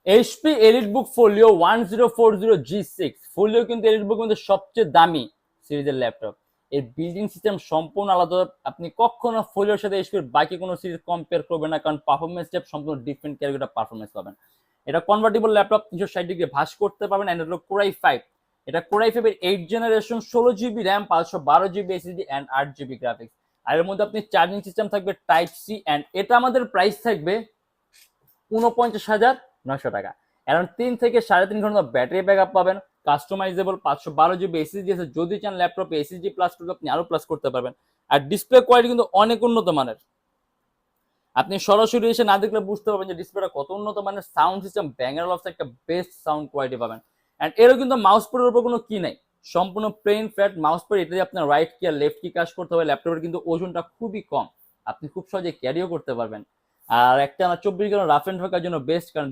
HP EliteBook folio 1040G6 folio কিন্তু EliteBook মধ্যে সবচেয়ে দামি সিরিজের ল্যাপটপ। এর বিল্ডিং সিস্টেম সম্পূর্ণ আলাদা। আপনি কখনো ফোলিওর সাথে এইচপির বাকি কোনো সিরিজ কম্পেয়ার করবেন না, কারণ পারফরমেন্স স্টেপ সম্পূর্ণ ডিফারেন্ট ক্যাটাগরির পারফরমেন্স পাবেন। এটা কনভার্টেবল ল্যাপটপ, 360 ডিগ্রি ভাঁজ করতে পারবেন। অ্যান্ড এটা কোরাই ফাইভ, এটা কোরাই ফাইভ এর 8 generation, 16 GB RAM, 512 GB SSD and 8 GB graphics. আর এর মধ্যে আপনি চার্জিং সিস্টেম থাকবে টাইপ সি। অ্যান্ড এটা আমাদের প্রাইস থাকবে 49,900 টাকা। অ্যারাউন্ড 3 থেকে 3.5 ঘন্টা ব্যাটারি ব্যাক আপ পাবেন। কাস্টমাইজেবল 512 জিবি এসএসডি আছে, যদি চান ল্যাপটপে এসএসডি প্লাস করলে আপনি আরো প্লাস করতে পারবেন। আর ডিসপ্লে কোয়ালিটি কিন্তু অনেক উন্নত মানের। আপনি সরাসরি এসে না দেখলে বুঝতে পারবেন যে ডিসপ্লেটা কত উন্নত মানের। সাউন্ড সিস্টেম ব্যাঙ্গার অফ একটা বেস্ট সাউন্ড কোয়ালিটি পাবেন। অ্যান্ড এরও কিন্তু মাউস প্যাডের উপর কোনো কি নাই, সম্পূর্ণ প্লেন ফ্ল্যাট মাউস প্যাড। এটা দিয়ে আপনার রাইট কি আর লেফট কি কাজ করতে হবে। ল্যাপটপের কিন্তু ওজনটা খুবই কম, আপনি খুব সহজে ক্যারিও করতে পারবেন। আর একটা 24 ঘন্টা রাফ এন্ড ঢোকার জন্য বেস্ট, কারণ